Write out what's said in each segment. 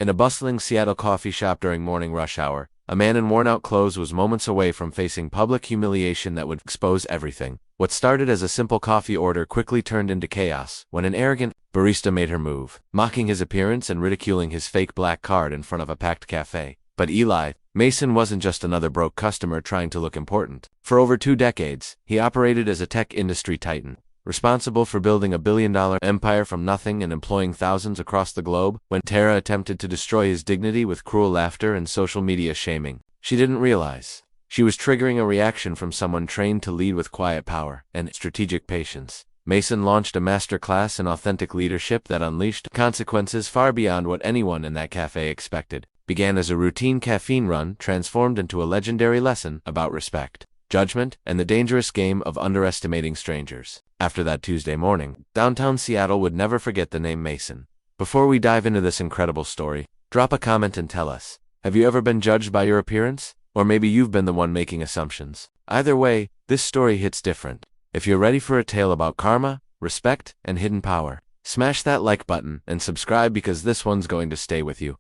In a bustling Seattle coffee shop during morning rush hour, a man in worn-out clothes was moments away from facing public humiliation that would expose everything. What started as a simple coffee order quickly turned into chaos when an arrogant barista made her move, mocking his appearance and ridiculing his fake black card in front of a packed café. But Eli Mason wasn't just another broke customer trying to look important. For over 2 decades, he operated as a tech industry titan, responsible for building a billion-dollar empire from nothing and employing thousands across the globe. When Tara attempted to destroy his dignity with cruel laughter and social media shaming, she didn't realize she was triggering a reaction from someone trained to lead with quiet power and strategic patience. Mason launched a masterclass in authentic leadership that unleashed consequences far beyond what anyone in that cafe expected. Began as a routine caffeine run, transformed into a legendary lesson about respect, judgment, and the dangerous game of underestimating strangers. After that Tuesday morning, downtown Seattle would never forget the name Mason. Before we dive into this incredible story, drop a comment and tell us, have you ever been judged by your appearance? Or maybe you've been the one making assumptions. Either way, this story hits different. If you're ready for a tale about karma, respect, and hidden power, smash that like button and subscribe because this one's going to stay with you.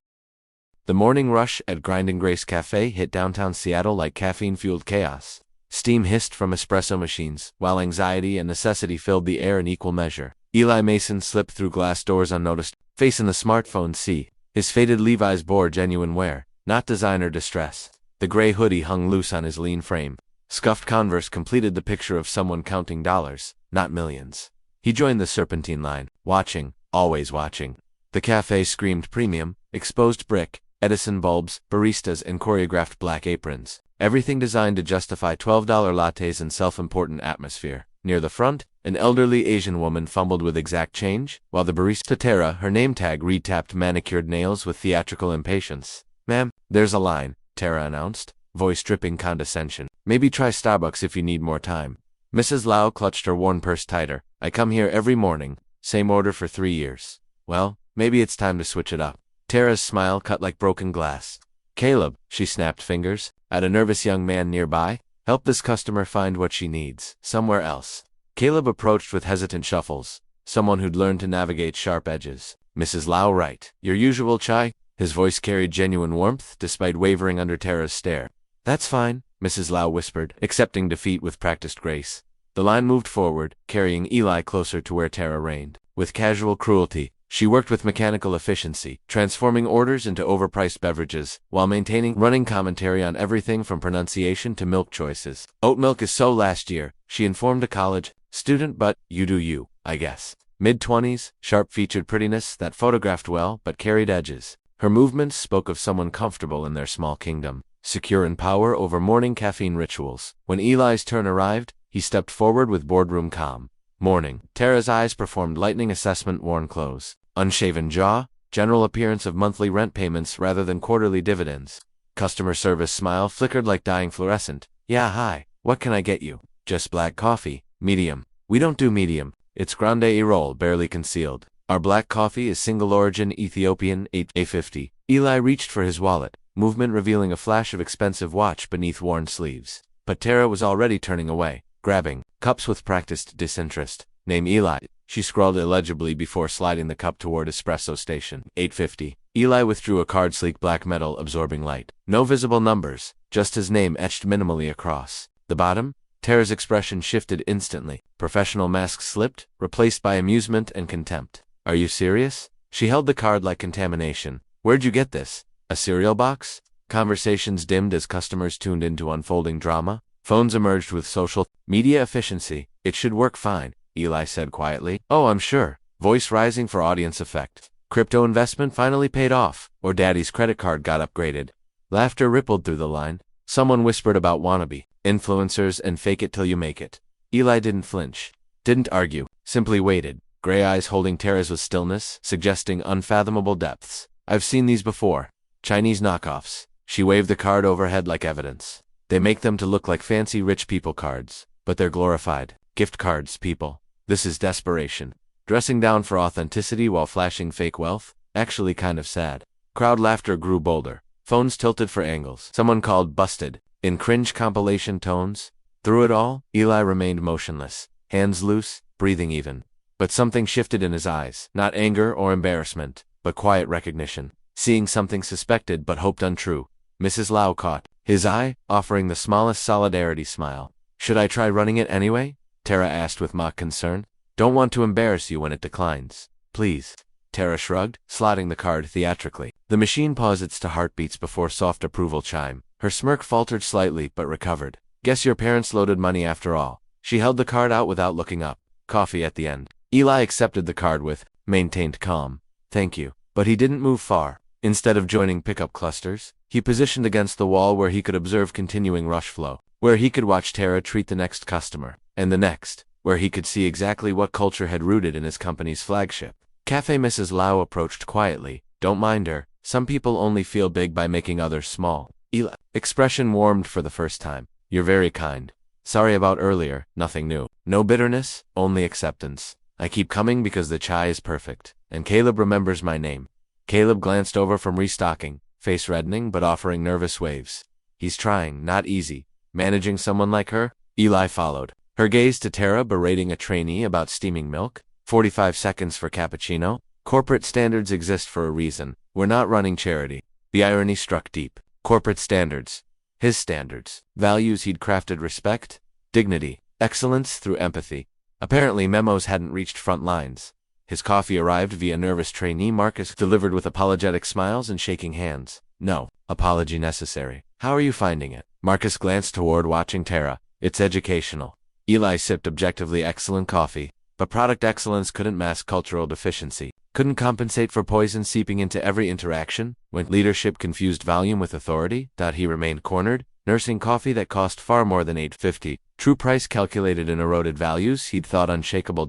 The morning rush at Grinding Grace Cafe hit downtown Seattle like caffeine-fueled chaos. Steam hissed from espresso machines, while anxiety and necessity filled the air in equal measure. Eli Mason slipped through glass doors unnoticed, face in the smartphone sea. His faded Levi's bore genuine wear, not designer distress. The gray hoodie hung loose on his lean frame. Scuffed Converse completed the picture of someone counting dollars, not millions. He joined the serpentine line, watching, always watching. The cafe screamed premium, exposed brick, Edison bulbs, baristas, and choreographed black aprons. Everything designed to justify $12 lattes and self-important atmosphere. Near the front, an elderly Asian woman fumbled with exact change, while the barista Tara, her name tag re-tapped manicured nails with theatrical impatience. "Ma'am, there's a line," Tara announced, voice dripping condescension. "Maybe try Starbucks if you need more time." Mrs. Lau clutched her worn purse tighter. "I come here every morning, same order for 3 years. Well, maybe it's time to switch it up." Tara's smile cut like broken glass. "Caleb," she snapped fingers at a nervous young man nearby, "help this customer find what she needs, somewhere else." Caleb approached with hesitant shuffles, someone who'd learned to navigate sharp edges. "Mrs. Lau, right. Your usual chai?" His voice carried genuine warmth, despite wavering under Tara's stare. "That's fine," Mrs. Lau whispered, accepting defeat with practiced grace. The line moved forward, carrying Eli closer to where Tara reigned. With casual cruelty, she worked with mechanical efficiency, transforming orders into overpriced beverages, while maintaining running commentary on everything from pronunciation to milk choices. "Oat milk is so last year," she informed a college student, "but you do you, I guess." Mid-20s, sharp-featured prettiness that photographed well but carried edges. Her movements spoke of someone comfortable in their small kingdom, secure in power over morning caffeine rituals. When Eli's turn arrived, he stepped forward with boardroom calm. Morning. Tara's eyes performed lightning assessment. Worn clothes, unshaven jaw, general appearance of monthly rent payments rather than quarterly dividends. Customer service smile flickered like dying fluorescent. "Yeah, hi. What can I get you?" "Just black coffee. Medium." "We don't do medium. It's grande e-roll, barely concealed. Our black coffee is single origin Ethiopian, 8A50. Eli reached for his wallet, movement revealing a flash of expensive watch beneath worn sleeves. But Tara was already turning away, grabbing cups with practiced disinterest. "Name Eli," she scrawled illegibly before sliding the cup toward espresso station. 850. Eli withdrew a card, sleek black metal absorbing light. No visible numbers, just his name etched minimally across the bottom. Tara's expression shifted instantly. Professional mask slipped, replaced by amusement and contempt. "Are you serious?" She held the card like contamination. "Where'd you get this? A cereal box?" Conversations dimmed as customers tuned into unfolding drama. Phones emerged with social media efficiency. "It should work fine," Eli said quietly. "Oh, I'm sure." Voice rising for audience effect. "Crypto investment finally paid off, or Daddy's credit card got upgraded." Laughter rippled through the line. Someone whispered about wannabe influencers and fake it till you make it. Eli didn't flinch, didn't argue, simply waited. Gray eyes holding Tara's with stillness, suggesting unfathomable depths. "I've seen these before. Chinese knockoffs." She waved the card overhead like evidence. "They make them to look like fancy rich people cards, but they're glorified gift cards, people. This is desperation. Dressing down for authenticity while flashing fake wealth? Actually kind of sad." Crowd laughter grew bolder. Phones tilted for angles. Someone called "busted" in cringe compilation tones. Through it all, Eli remained motionless, hands loose, breathing even. But something shifted in his eyes, not anger or embarrassment, but quiet recognition. seeing something suspected but hoped untrue. Mrs. Lau caught his eye, offering the smallest solidarity smile. Should I try running it anyway? Tara asked with mock concern. Don't want to embarrass you when it declines. Please. Tara shrugged, slotting the card theatrically. The machine paused its 2 heartbeats before soft approval chime. Her smirk faltered slightly but recovered. Guess your parents loaded money after all. She held the card out without looking up. Coffee at the end. Eli accepted the card with maintained calm. Thank you. But he didn't move far. Instead of joining pickup clusters, he positioned against the wall where he could observe continuing rush flow, where he could watch Tara treat the next customer, and the next, where he could see exactly what culture had rooted in his company's flagship. Café. Mrs. Lau approached quietly. Don't mind her. Some people only feel big by making others small. Eli's expression warmed for the first time. You're very kind. Sorry about earlier, nothing new. No bitterness, only acceptance. I keep coming because the chai is perfect, and Caleb remembers my name. Caleb glanced over from restocking, face reddening but offering nervous waves. He's trying, not easy. Managing someone like her? Eli followed, her gaze to Tara berating a trainee about steaming milk. 45 seconds for cappuccino? Corporate standards exist for a reason. We're not running charity. The irony struck deep. Corporate standards. His standards. Values he'd crafted: respect, dignity, excellence through empathy. Apparently memos hadn't reached front lines. His coffee arrived via nervous trainee Marcus, delivered with apologetic smiles and shaking hands. No apology necessary. How are you finding it? Marcus glanced toward watching Tara. It's educational. Eli sipped objectively excellent coffee, but product excellence couldn't mask cultural deficiency, couldn't compensate for poison seeping into every interaction. When leadership confused volume with authority, he remained cornered, nursing coffee that cost far more than $8.50. True price calculated in eroded values he'd thought unshakable.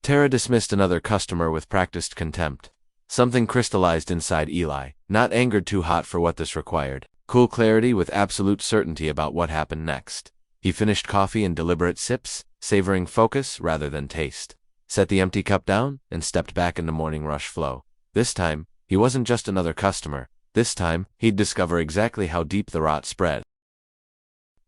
Tara dismissed another customer with practiced contempt. Something crystallized inside Eli, not angered too hot for what this required. Cool clarity with absolute certainty about what happened next. He finished coffee in deliberate sips, savoring focus rather than taste. Set the empty cup down, and stepped back into morning rush flow. This time, he wasn't just another customer. This time, he'd discover exactly how deep the rot spread.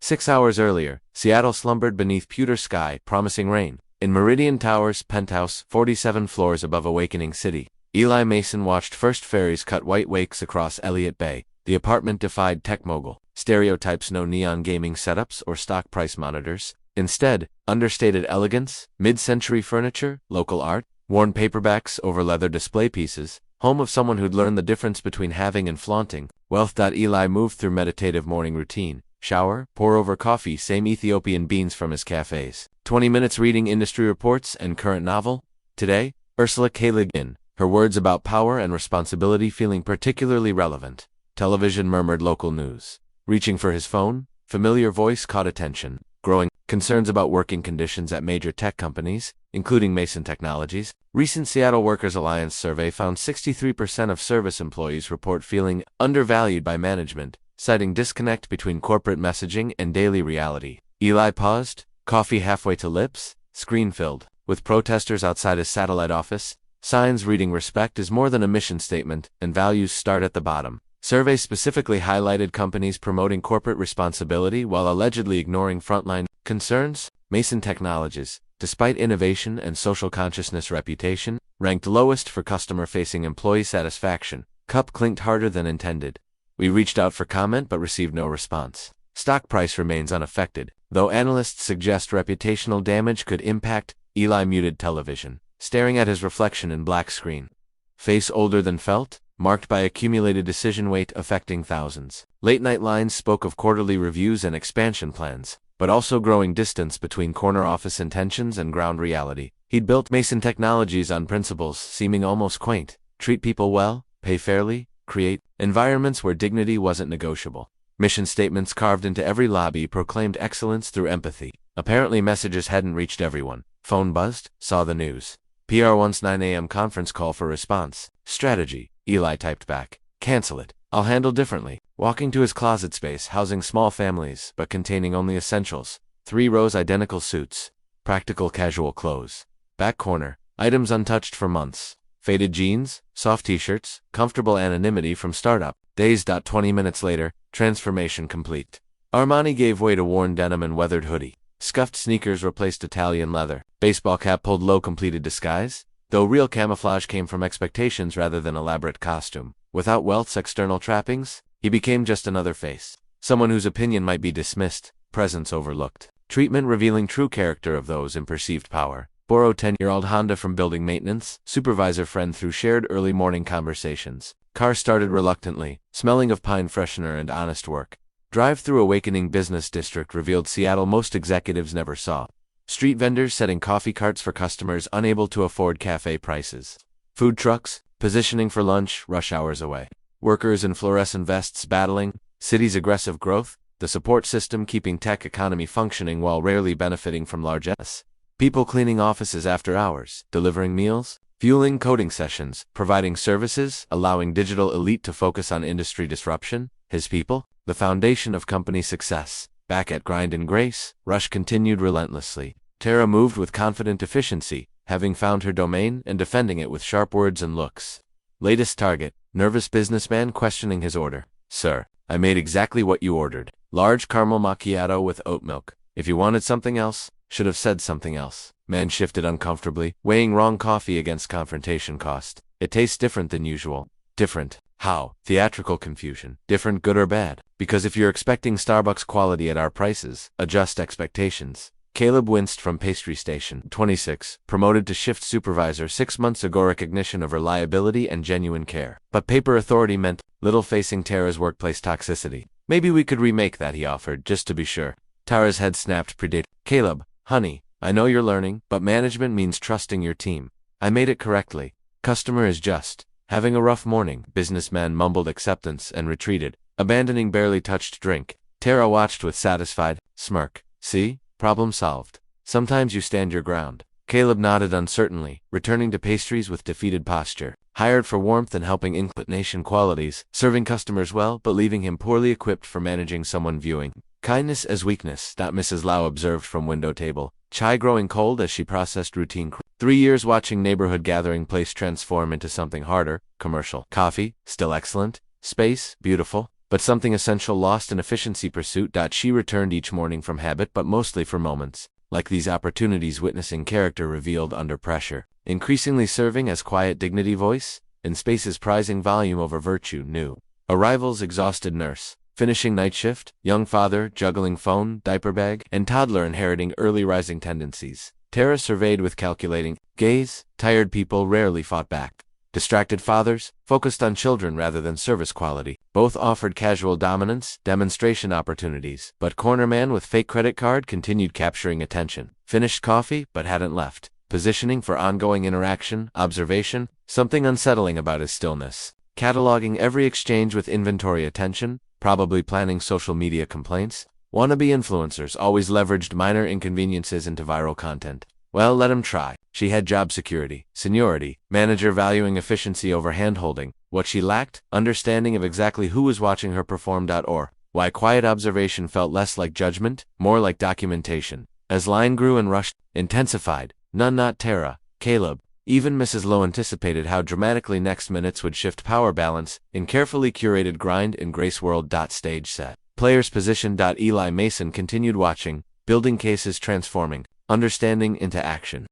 6 hours earlier, Seattle slumbered beneath pewter sky, promising rain. In Meridian Towers' penthouse, 47 floors above Awakening City, Eli Mason watched first ferries cut white wakes across Elliott Bay. The apartment defied tech mogul stereotypes: no neon gaming setups or stock price monitors. Instead, understated elegance, mid-century furniture, local art, worn paperbacks over leather display pieces, home of someone who'd learned the difference between having and flaunting wealth. Eli moved through meditative morning routine. Shower, pour over coffee, same Ethiopian beans from his cafes. 20 minutes reading industry reports and current novel. Today, Ursula K. Le Guin, her words about power and responsibility feeling particularly relevant. Television murmured local news. Reaching for his phone, familiar voice caught attention. Growing concerns about working conditions at major tech companies, including Mason Technologies. Recent Seattle Workers Alliance survey found 63% of service employees report feeling undervalued by management, citing disconnect between corporate messaging and daily reality. Eli paused, coffee halfway to lips, screen filled, with protesters outside his satellite office, signs reading respect is more than a mission statement, and values start at the bottom. Survey specifically highlighted companies promoting corporate responsibility while allegedly ignoring frontline concerns. Mason Technologies, despite innovation and social consciousness reputation, ranked lowest for customer-facing employee satisfaction. Cup clinked harder than intended. We reached out for comment but received no response. Stock price remains unaffected, though analysts suggest reputational damage could impact. Eli muted television, staring at his reflection in black screen. Face older than felt, marked by accumulated decision weight affecting thousands. Late-night lines spoke of quarterly reviews and expansion plans, but also growing distance between corner office intentions and ground reality. He'd built Mason Technologies on principles seeming almost quaint: treat people well, pay fairly, create environments where dignity wasn't negotiable. Mission statements carved into every lobby proclaimed excellence through empathy. Apparently messages hadn't reached everyone. Phone buzzed, saw the news. PR wants 9 a.m. conference call for response. Strategy. Eli typed back. Cancel it. I'll handle differently. Walking to his closet space, housing small families, but containing only essentials. 3 rows identical suits. Practical casual clothes. Back corner. Items untouched for months. Faded jeans, soft t-shirts, comfortable anonymity from startup. Days. 20 minutes later, transformation complete. Armani gave way to worn denim and weathered hoodie. Scuffed sneakers replaced Italian leather. Baseball cap pulled low, completed disguise, though real camouflage came from expectations rather than elaborate costume. Without wealth's external trappings, he became just another face. Someone whose opinion might be dismissed, presence overlooked. Treatment revealing true character of those in perceived power. Borrow 10-year-old Honda from building maintenance, supervisor friend through shared early morning conversations. Car started reluctantly, smelling of pine freshener and honest work. Drive-through awakening business district revealed Seattle most executives never saw. Street vendors setting coffee carts for customers unable to afford cafe prices. Food trucks, positioning for lunch, rush hours away. Workers in fluorescent vests battling, city's aggressive growth, the support system keeping tech economy functioning while rarely benefiting from largesse. People cleaning offices after hours, delivering meals, fueling coding sessions, providing services, allowing digital elite to focus on industry disruption. His people, the foundation of company success. Back at grind and grace, Rush continued relentlessly. Tara moved with confident efficiency, having found her domain and defending it with sharp words and looks. Latest target, nervous businessman questioning his order. Sir, I made exactly what you ordered. Large caramel macchiato with oat milk. If you wanted something else, should have said something else. Man shifted uncomfortably, weighing wrong coffee against confrontation cost. It tastes different than usual. Different. How? Theatrical confusion. Different good or bad? Because if you're expecting Starbucks quality at our prices, adjust expectations. Caleb winced from pastry station. 26, promoted to shift supervisor 6 months ago. Recognition of reliability and genuine care. But paper authority meant little facing Tara's workplace toxicity. Maybe we could remake that, he offered, just to be sure. Tara's head snapped. Predate. Caleb, honey, I know you're learning, but management means trusting your team. I made it correctly. Customer is just having a rough morning. Businessman mumbled acceptance and retreated, abandoning barely touched drink. Tara watched with satisfied smirk. See? Problem solved. Sometimes you stand your ground. Caleb nodded uncertainly, returning to pastries with defeated posture. Hired for warmth and helping inclination qualities, serving customers well but leaving him poorly equipped for managing someone viewing kindness as weakness. Mrs. Lau observed from window table. Chai growing cold as she processed routine. 3 years watching neighborhood gathering place transform into something harder, commercial. Coffee, still excellent. Space, beautiful. But something essential lost in efficiency pursuit. She returned each morning from habit but mostly for moments. Like these opportunities, witnessing character revealed under pressure. Increasingly serving as quiet dignity voice. In spaces prizing volume over virtue. New arrivals exhausted nurse. Finishing night shift, young father, juggling phone, diaper bag, and toddler inheriting early rising tendencies. Tara surveyed with calculating gaze. Tired people rarely fought back. Distracted fathers, focused on children rather than service quality. Both offered casual dominance, demonstration opportunities, but corner man with fake credit card continued capturing attention. Finished coffee, but hadn't left. Positioning for ongoing interaction, observation, something unsettling about his stillness. Cataloging every exchange with inventory attention, probably planning social media complaints. Wannabe influencers always leveraged minor inconveniences into viral content. Well, let him try. She had job security, seniority, manager valuing efficiency over handholding. What she lacked, understanding of exactly who was watching her perform. Or why quiet observation felt less like judgment, more like documentation. As line grew and rushed, intensified. None, not Tara, Caleb. Even Mrs. Lowe anticipated how dramatically next minutes would shift power balance in carefully curated grind in Grace World. Stage set. Players position. Eli Mason continued watching, building cases transforming, understanding into action.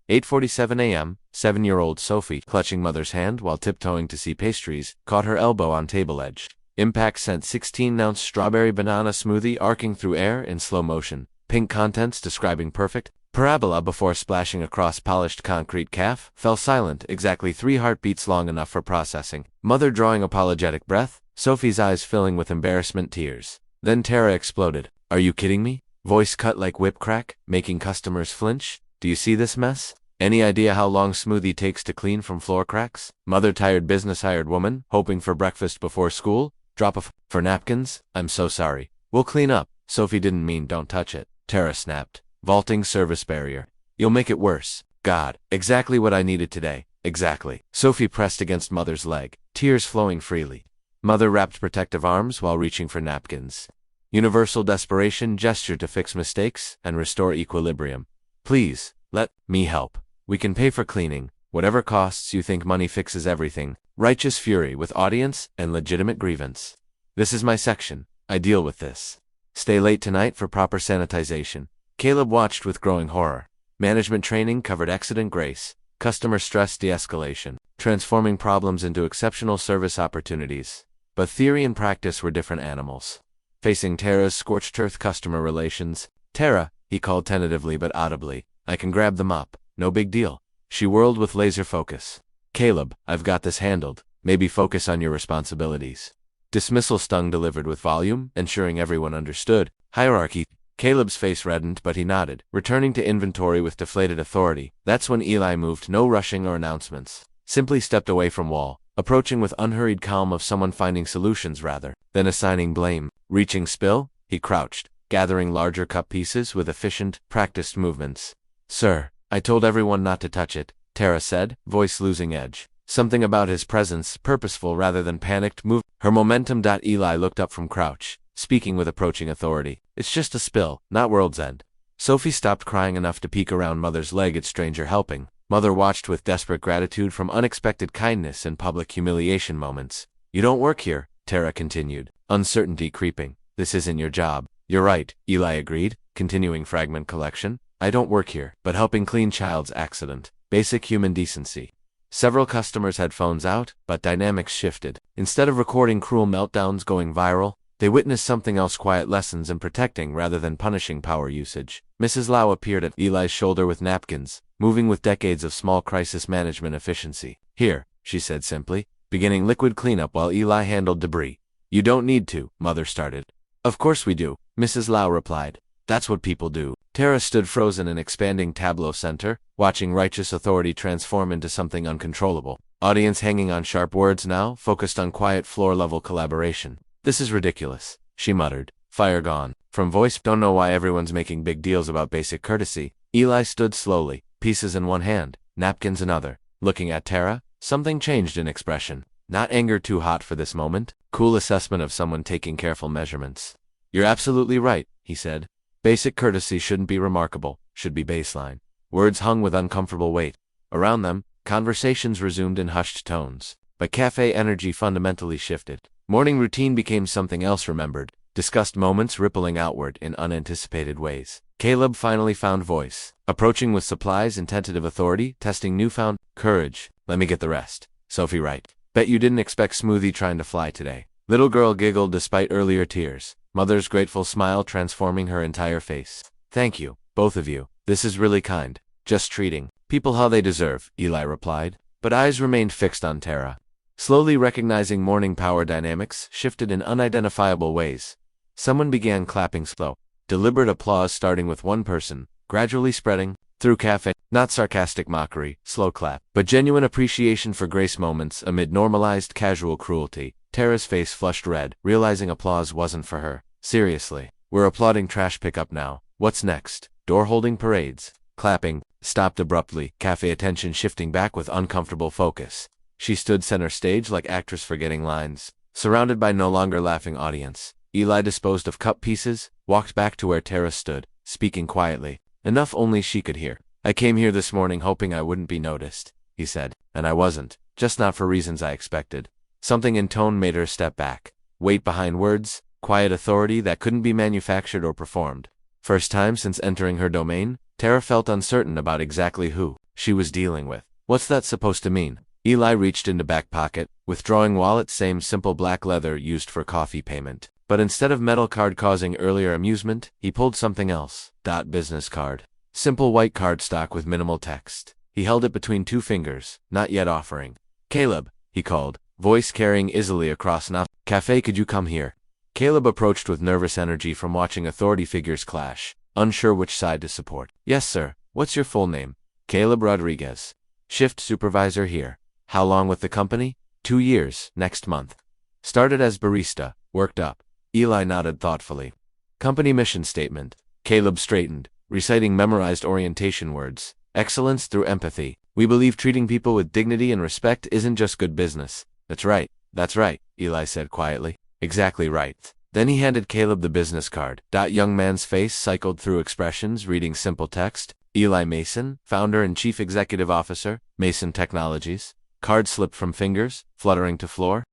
8:47 a.m., 7-year-old Sophie, clutching mother's hand while tiptoeing to see pastries, caught her elbow on table edge. Impact sent 16-ounce strawberry banana smoothie arcing through air in slow motion. Pink contents describing perfect parabola before splashing across polished concrete. Calf fell silent, exactly 3 heartbeats long enough for processing. Mother drawing apologetic breath, Sophie's eyes filling with embarrassment tears. Then Tara exploded. Are you kidding me? Voice cut like whip crack, making customers flinch. Do you see this mess? Any idea how long smoothie takes to clean from floor cracks? Mother tired business hired woman, hoping for breakfast before school. Drop for napkins? I'm so sorry. We'll clean up. Sophie didn't mean don't touch it. Tara snapped. Vaulting service barrier. You'll make it worse. God, exactly what I needed today. Exactly. Sophie pressed against mother's leg, tears flowing freely. Mother wrapped protective arms while reaching for napkins. Universal desperation gestured to fix mistakes and restore equilibrium. Please, let me help. We can pay for cleaning, whatever costs. You think money fixes everything. Righteous fury with audience and legitimate grievance. This is my section. I deal with this. Stay late tonight for proper sanitization. Caleb watched with growing horror. Management training covered accident grace, customer stress de-escalation, transforming problems into exceptional service opportunities. But theory and practice were different animals. Facing Tara's scorched earth customer relations, "Tara," he called tentatively but audibly, "I can grab them up. No big deal." She whirled with laser focus. "Caleb, I've got this handled. Maybe focus on your responsibilities." Dismissal stung delivered with volume, ensuring everyone understood. Hierarchy. Caleb's face reddened, but he nodded, returning to inventory with deflated authority. That's when Eli moved, no rushing or announcements. Simply stepped away from wall, approaching with unhurried calm of someone finding solutions rather than assigning blame. Reaching spill, he crouched, gathering larger cup pieces with efficient, practiced movements. "Sir, I told everyone not to touch it," Tara said, voice losing edge. Something about his presence, purposeful rather than panicked, moved her momentum. Eli looked up from crouch, speaking with approaching authority. "It's just a spill, not world's end." Sophie stopped crying enough to peek around Mother's leg at stranger helping. Mother watched with desperate gratitude from unexpected kindness and public humiliation moments. "You don't work here," Tara continued, uncertainty creeping. "This isn't your job." "You're right," Eli agreed, continuing fragment collection. "I don't work here, but helping clean child's accident. Basic human decency." Several customers had phones out, but dynamics shifted. Instead of recording cruel meltdowns going viral, they witnessed something else: quiet lessons in protecting rather than punishing power usage. Mrs. Lau appeared at Eli's shoulder with napkins, moving with decades of small crisis management efficiency. "Here," she said simply, beginning liquid cleanup while Eli handled debris. "You don't need to," Mother started. "Of course we do," Mrs. Lau replied. "That's what people do." Tara stood frozen in expanding tableau center, watching righteous authority transform into something uncontrollable. Audience hanging on sharp words now, focused on quiet floor-level collaboration. "This is ridiculous," she muttered. Fire gone. From voice, "Don't know why everyone's making big deals about basic courtesy." Eli stood slowly, pieces in one hand, napkins in other. Looking at Tara, something changed in expression. Not anger, too hot for this moment. Cool assessment of someone taking careful measurements. "You're absolutely right," he said. "Basic courtesy shouldn't be remarkable, should be baseline." Words hung with uncomfortable weight. Around them, conversations resumed in hushed tones. But cafe energy fundamentally shifted. Morning routine became something else remembered, discussed moments rippling outward in unanticipated ways. Caleb finally found voice, approaching with supplies and tentative authority, testing newfound courage. "Let me get the rest." "Sophie, right. Bet you didn't expect Smoothie trying to fly today." Little girl giggled despite earlier tears. Mother's grateful smile transforming her entire face. "Thank you, both of you. This is really kind. Just treating people how they deserve," Eli replied, but eyes remained fixed on Tara. Slowly recognizing morning power dynamics shifted in unidentifiable ways. Someone began clapping, slow, deliberate applause starting with one person, gradually spreading through cafe. Not sarcastic mockery, slow clap, but genuine appreciation for grace moments amid normalized casual cruelty. Tara's face flushed red, realizing applause wasn't for her. "Seriously, we're applauding trash pickup now. What's next?" Door holding parades. Clapping stopped abruptly, cafe attention shifting back with uncomfortable focus. She stood center stage like actress forgetting lines, surrounded by no longer laughing audience. Eli disposed of cup pieces, walked back to where Tara stood, speaking quietly, enough only she could hear. "I came here this morning hoping I wouldn't be noticed," he said, "and I wasn't, just not for reasons I expected." Something in tone made her step back. Weight behind words, quiet authority that couldn't be manufactured or performed. First time since entering her domain, Tara felt uncertain about exactly who she was dealing with. "What's that supposed to mean?" Eli reached into back pocket, withdrawing wallet, same simple black leather used for coffee payment. But instead of metal card causing earlier amusement, he pulled something else. Business card. Simple white cardstock with minimal text. He held it between two fingers, not yet offering. "Caleb," he called, voice carrying easily across now. "Cafe, could you come here?" Caleb approached with nervous energy from watching authority figures clash, unsure which side to support. "Yes, sir. What's your full name?" "Caleb Rodriguez. Shift supervisor here." "How long with the company?" 2 years, next month." "Started as barista, worked up." Eli nodded thoughtfully. "Company mission statement." Caleb straightened, reciting memorized orientation words. "Excellence through empathy. We believe treating people with dignity and respect isn't just good business." That's right, Eli said quietly. "Exactly right." Then he handed Caleb the business card. Young man's face cycled through expressions, reading simple text. Eli Mason, founder and chief executive officer, Mason Technologies. Card slipped from fingers, fluttering to floor.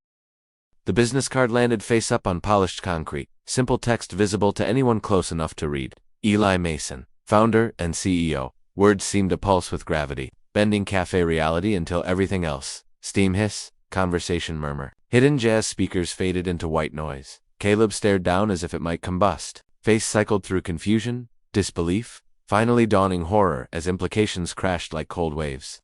The business card landed face up on polished concrete, simple text visible to anyone close enough to read. Eli Mason, founder and CEO. Words seemed to pulse with gravity. bending cafe reality until everything else. Steam hiss, conversation murmur. Hidden jazz speakers faded into white noise. Caleb stared down as if it might combust. Face cycled through confusion, disbelief, finally dawning horror as implications crashed like cold waves.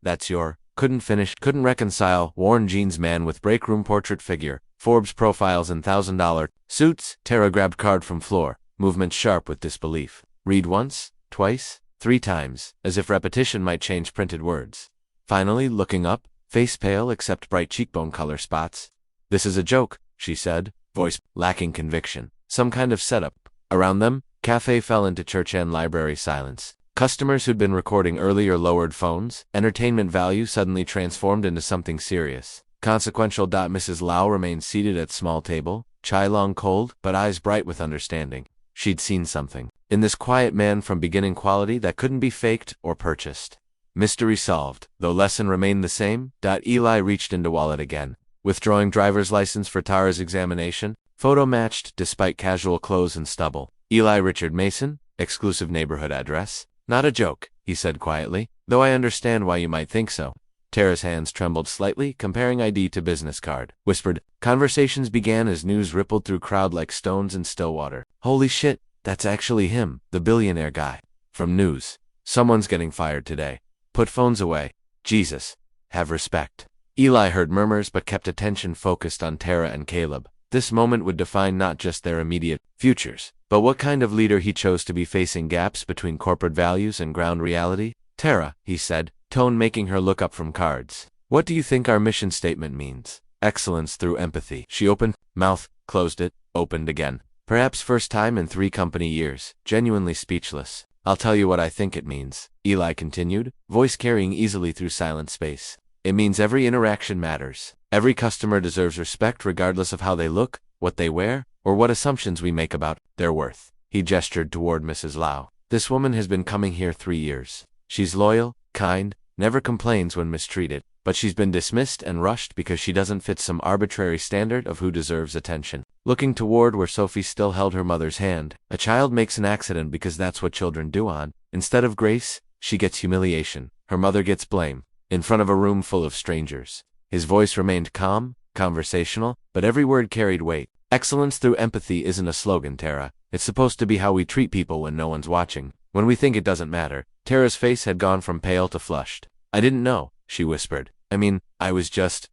That's your, couldn't reconcile, worn jeans man with break room portrait figure, Forbes profiles and $1,000 suits. Tara grabbed card from floor, movement sharp with disbelief. Read once, twice, 3 times, as if repetition might change printed words. Finally, looking up, face pale except bright cheekbone color spots. This is a joke, she said, voice lacking conviction. Some kind of setup. Around them, cafe fell into church and library silence. Customers who'd been recording earlier lowered phones. Entertainment value suddenly transformed into something serious. Consequential. Mrs. Lau remained seated at small table, chai long cold, but eyes bright with understanding. She'd seen something in this quiet man from beginning quality that couldn't be faked or purchased. Mystery solved, though lesson remained the same. Eli reached into wallet again, withdrawing driver's license for Tara's examination. Photo matched despite casual clothes and stubble. Eli Richard Mason, exclusive neighborhood address. Not a joke, he said quietly, though I understand why you might think so. Tara's hands trembled slightly, comparing ID to business card. Whispered. Conversations began as news rippled through crowd like stones in still water. Holy shit, that's actually him, the billionaire guy. From news. Someone's getting fired today. Put phones away. Jesus. Have respect. Eli heard murmurs but kept attention focused on Tara and Caleb. This moment would define not just their immediate futures, but what kind of leader he chose to be facing gaps between corporate values and ground reality. Tara, he said, tone making her look up from cards. What do you think our mission statement means? Excellence through empathy. She opened, mouth, closed it, opened again. Perhaps first time in 3 company years, genuinely speechless. I'll tell you what I think it means, Eli continued, voice carrying easily through silent space. It means every interaction matters. Every customer deserves respect regardless of how they look, what they wear, or what assumptions we make about their worth. He gestured toward Mrs. Lau. This woman has been coming here 3 years. She's loyal, kind, never complains when mistreated, but she's been dismissed and rushed because she doesn't fit some arbitrary standard of who deserves attention. Looking toward where Sophie still held her mother's hand, a child makes an accident because that's what children do on. Instead of grace, she gets humiliation. Her mother gets blame. In front of a room full of strangers. His voice remained calm, conversational, but every word carried weight. Excellence through empathy isn't a slogan, Tara. It's supposed to be how we treat people when no one's watching. When we think it doesn't matter. Tara's face had gone from pale to flushed. I didn't know, she whispered. I mean, I was just.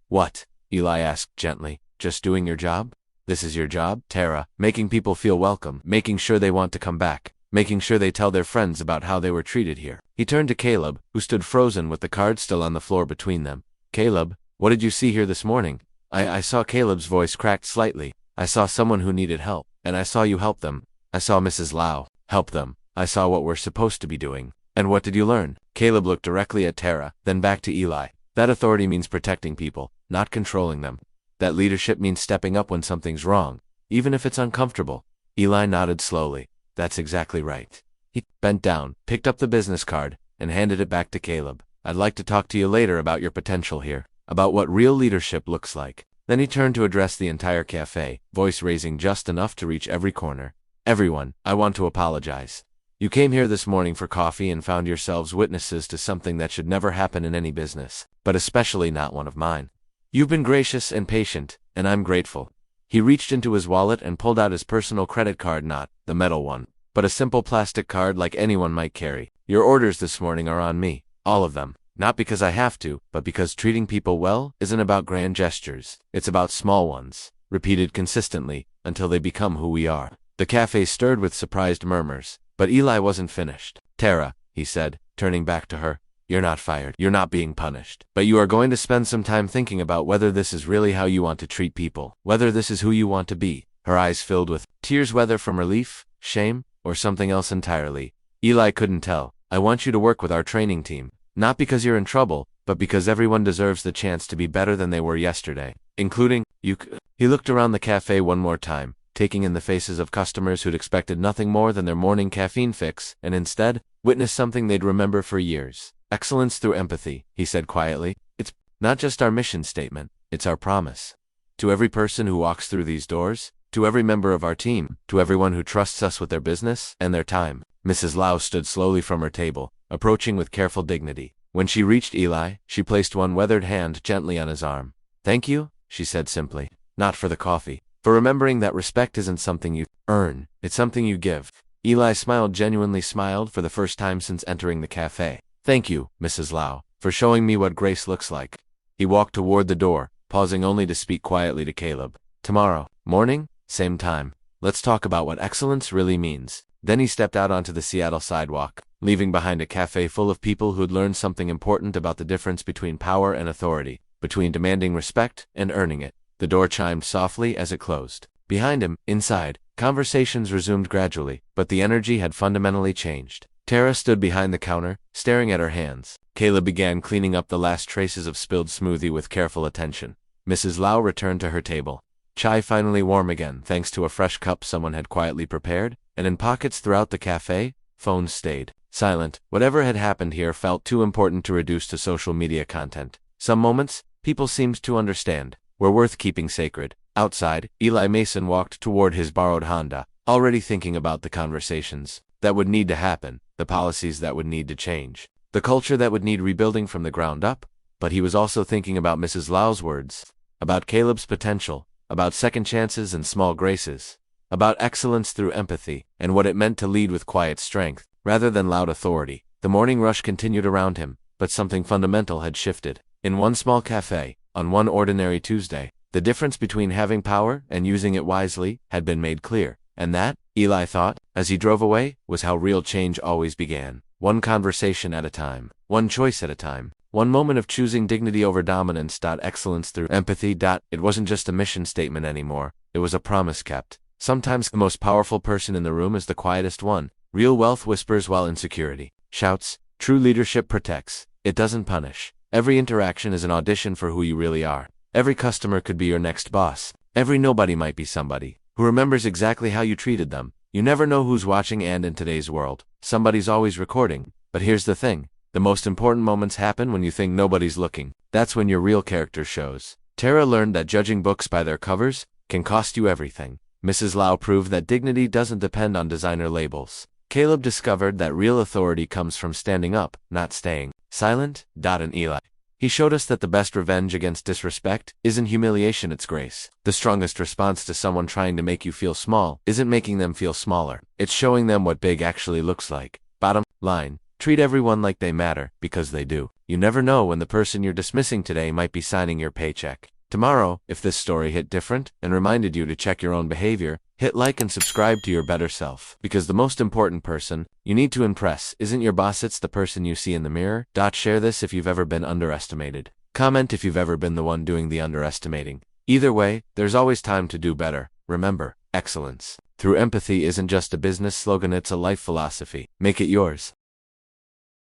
What? Eli asked gently. Just doing your job? This is your job, Tara. Making people feel welcome. Making sure they want to come back. Making sure they tell their friends about how they were treated here. He turned to Caleb, who stood frozen with the cards still on the floor between them. Caleb, what did you see here this morning? I saw. Caleb's voice cracked slightly. I saw someone who needed help, and I saw you help them. I saw Mrs. Lau help them. I saw what we're supposed to be doing. And what did you learn? Caleb looked directly at Tara, then back to Eli. That authority means protecting people, not controlling them. That leadership means stepping up when something's wrong, even if it's uncomfortable. Eli nodded slowly. That's exactly right. He bent down, picked up the business card, and handed it back to Caleb. I'd like to talk to you later about your potential here, about what real leadership looks like. Then he turned to address the entire cafe, voice raising just enough to reach every corner. Everyone, I want to apologize. You came here this morning for coffee and found yourselves witnesses to something that should never happen in any business, but especially not one of mine. You've been gracious and patient, and I'm grateful. He reached into his wallet and pulled out his personal credit card, not the metal one, but a simple plastic card like anyone might carry. Your orders this morning are on me, all of them. Not because I have to, but because treating people well isn't about grand gestures. It's about small ones, repeated consistently, until they become who we are. The cafe stirred with surprised murmurs, but Eli wasn't finished. Tara, he said, turning back to her, you're not fired. You're not being punished. But you are going to spend some time thinking about whether this is really how you want to treat people, whether this is who you want to be. Her eyes filled with tears, whether from relief, shame, or something else entirely. Eli couldn't tell. I want you to work with our training team. Not because you're in trouble, but because everyone deserves the chance to be better than they were yesterday, including you. He looked around the cafe one more time, taking in the faces of customers who'd expected nothing more than their morning caffeine fix, and instead, witnessed something they'd remember for years. Excellence through empathy, he said quietly. It's not just our mission statement, it's our promise. To every person who walks through these doors, to every member of our team, to everyone who trusts us with their business and their time. Mrs. Lau stood slowly from her table, approaching with careful dignity. When she reached Eli, she placed one weathered hand gently on his arm. "Thank you," she said simply. "Not for the coffee. For remembering that respect isn't something you earn, it's something you give." Eli genuinely smiled for the first time since entering the café. "Thank you, Mrs. Lau, for showing me what grace looks like." He walked toward the door, pausing only to speak quietly to Caleb. "Tomorrow morning, same time. Let's talk about what excellence really means." Then he stepped out onto the Seattle sidewalk, leaving behind a café full of people who'd learned something important about the difference between power and authority, between demanding respect and earning it. The door chimed softly as it closed. Behind him, inside, conversations resumed gradually, but the energy had fundamentally changed. Tara stood behind the counter, staring at her hands. Caleb began cleaning up the last traces of spilled smoothie with careful attention. Mrs. Lau returned to her table. Chai finally warm again, thanks to a fresh cup someone had quietly prepared, and in pockets throughout the café, phones stayed silent. Whatever had happened here felt too important to reduce to social media content. Some moments, people seemed to understand, were worth keeping sacred. Outside, Eli Mason walked toward his borrowed Honda, already thinking about the conversations that would need to happen, the policies that would need to change, the culture that would need rebuilding from the ground up. But he was also thinking about Mrs. Lau's words, about Caleb's potential, about second chances and small graces, about excellence through empathy, and what it meant to lead with quiet strength, rather than loud authority. The morning rush continued around him, but something fundamental had shifted. In one small café, on one ordinary Tuesday, the difference between having power and using it wisely had been made clear. And that, Eli thought, as he drove away, was how real change always began. One conversation at a time, one choice at a time, one moment of choosing dignity over dominance. Excellence through empathy. It wasn't just a mission statement anymore, it was a promise kept. Sometimes the most powerful person in the room is the quietest one. Real wealth whispers while insecurity shouts. True leadership protects, it doesn't punish. Every interaction is an audition for who you really are. Every customer could be your next boss. Every nobody might be somebody who remembers exactly how you treated them. You never know who's watching, and in today's world, somebody's always recording. But here's the thing. The most important moments happen when you think nobody's looking. That's when your real character shows. Tara learned that judging books by their covers can cost you everything. Mrs. Lau proved that dignity doesn't depend on designer labels. Caleb discovered that real authority comes from standing up, not staying silent. And Eli, he showed us that the best revenge against disrespect isn't humiliation, it's grace. The strongest response to someone trying to make you feel small isn't making them feel smaller. It's showing them what big actually looks like. Bottom line, treat everyone like they matter, because they do. You never know when the person you're dismissing today might be signing your paycheck tomorrow. If this story hit different and reminded you to check your own behavior, hit like and subscribe to your better self. Because the most important person you need to impress isn't your boss, it's the person you see in the mirror. Share this if you've ever been underestimated. Comment if you've ever been the one doing the underestimating. Either way, there's always time to do better. Remember, excellence through empathy isn't just a business slogan, it's a life philosophy. Make it yours.